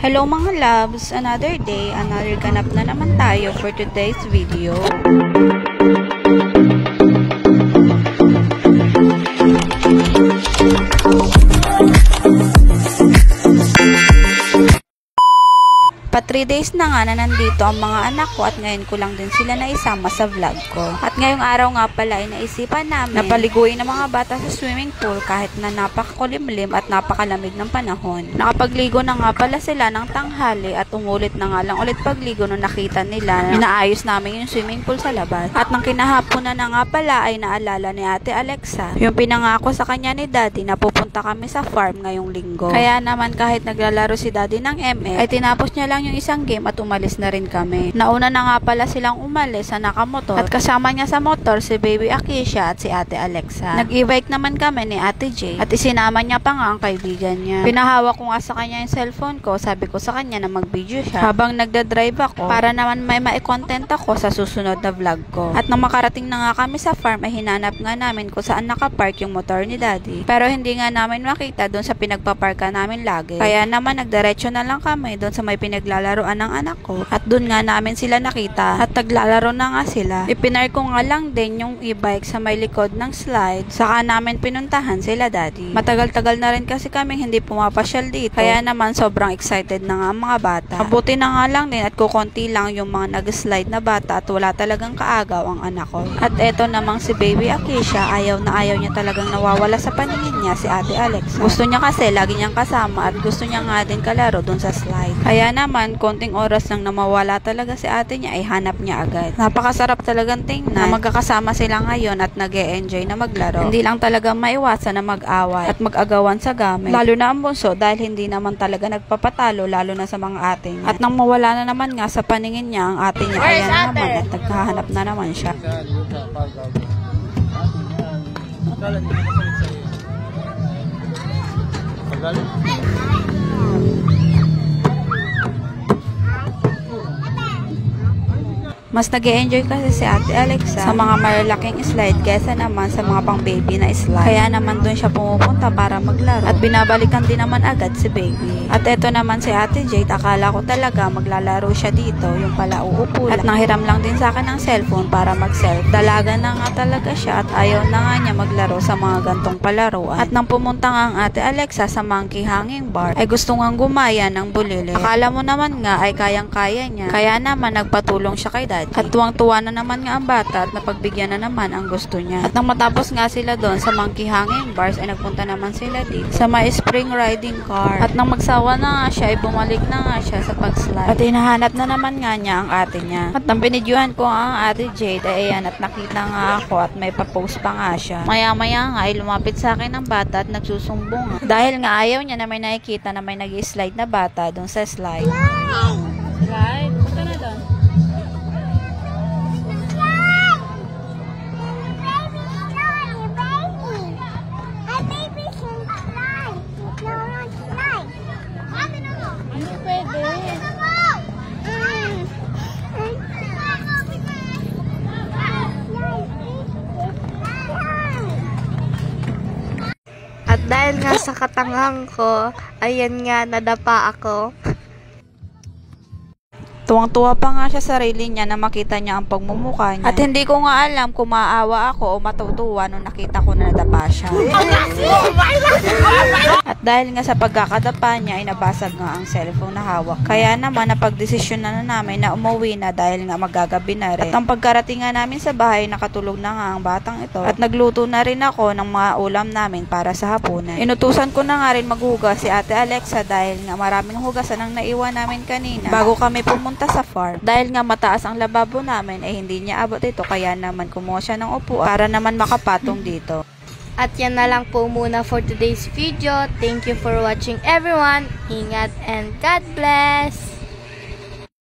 Hello mga loves, another day, another ganap na naman tayo for today's video. Pa 3 days na nga na nandito ang mga anak ko at ngayon ko lang din sila naisama sa vlog ko. At ngayong araw nga pala ay naisipan namin na paliguin ng mga bata sa swimming pool kahit na napakakulimlim at napakalamig ng panahon. Nakapagligo na nga pala sila ng tanghali at umulit na nga lang ulit pagligo nung nakita nila na inaayos namin yung swimming pool sa labas. At nang kinahaponan na nga pala ay naalala ni Ate Alexa yung pinangako sa kanya ni Daddy na pupunta kami sa farm ngayong linggo. Kaya naman kahit naglalaro si Daddy ng ML ay tinapos niya lang yung isang game at umalis na rin kami. Nauna na nga pala silang umalis sa nakamotor at kasama niya sa motor si Baby Akisha at si Ate Alexa. Nag-e-bike naman kami ni Ate J at isinama niya pa nga ang kaibigan niya. Pinahawak ko nga sa kanya yung cellphone ko, sabi ko sa kanya na mag-video siya habang nagda-drive ako para naman may ma-content ako sa susunod na vlog ko. At nang makarating na nga kami sa farm ay hinanap nga namin kung saan nakapark yung motor ni Daddy. Pero hindi nga namin makita doon sa pinagpaparka namin lagi. Kaya naman nagdiretso na lang kami doon sa may laruan ng anak ko at doon nga namin sila nakita at naglalaro na nga sila. Ipinar ko nga lang din yung e-bike sa may likod ng slide saka namin pinuntahan sila Daddy. Matagal-tagal na rin kasi kami hindi pumapasyal dito kaya naman sobrang excited na nga ang mga bata. Mabuti na nga lang din at kukonti lang yung mga nag-slide na bata at wala talagang kaagaw ang anak ko. At eto namang si Baby Akisha ayaw niya talagang nawawala sa paningin niya si Ate Alexa. Gusto niya kasi lagi niyang kasama at gusto niya nga din kalaro doon sa slide. Kaya naman konting oras lang na mawala talaga si ate niya ay hanap niya agad. Napakasarap talagang tingnan na magkakasama sila ngayon at nag-e-enjoy na maglaro. Hindi lang talaga maiwasan na mag-away at mag-agawan sa gamit. Lalo na ang bunso dahil hindi naman talaga nagpapatalo lalo na sa mga ate niya. At nang mawala na naman nga sa paningin niya ang ate niya, ayan na naman at naghahanap na naman siya. Mas nag-e-enjoy kasi si Ate Alexa sa mga malalaking slide kaysa naman sa mga pang baby na slide. Kaya naman doon siya pumupunta para maglaro at binabalikan din naman agad si Baby. At eto naman si Ate Jade, akala ko talaga maglalaro siya dito, yung pala uupo at nanghiram lang din sa akin ng cellphone para mag-self. Dalaga na nga talaga siya at ayaw na nga niya maglaro sa mga gantong palaruan. At nang pumunta nga ang Ate Alexa sa Monkey Hanging Bar ay gusto nga gumaya ng bulili. Akala mo naman nga ay kayang-kaya niya. Kaya naman nagpatulong siya kay Daddy. At tuwang-tuwa na naman nga ang bata at napagbigyan na naman ang gusto niya. At nang matapos nga sila doon sa Monkey Hanging Bars ay nagpunta naman sila dito sa may spring riding car. At nang magsawa na nga siya ay bumalik na nga siya sa pag-slide. At hinahanap na naman nga niya ang ate niya. At nang binidyohan ko ang Ate Jade ay ayan at nakita nga ako at may pa-post pa nga siya. Maya-maya nga ay lumapit sa akin ang bata at nagsusumbong. Dahil nga ayaw niya na may nakikita na may nag-slide na bata doon sa slide. Slide? Punta na doon. At dahil nga sa katanghang ko, ayan nga, nadapa ako. Tuwang-tuwa pa nga siya sa sarili niya na makita niya ang pagmumukha niya. At hindi ko nga alam kung maawa ako o matutuwa nung nakita ko na nadapa siya. At dahil nga sa pagkakadapa niya ay nabasag nga ang cellphone na hawak. Kaya naman napagdesisyon na namin na umuwi na dahil nga magagabi na rin. At ang pagkarating nga namin sa bahay, nakatulog na nga ang batang ito. At nagluto na rin ako ng mga ulam namin para sa hapunan. Inutusan ko na nga rin maghugas si Ate Alexa dahil nga maraming hugasan ang naiwan namin kanina bago kami pumunta sa farm. Dahil nga mataas ang lababo namin ay hindi niya abot ito kaya naman kumuha siya ng upuan para naman makapatong dito. At yan na lang po muna for today's video. Thank you for watching everyone. Ingat and God bless!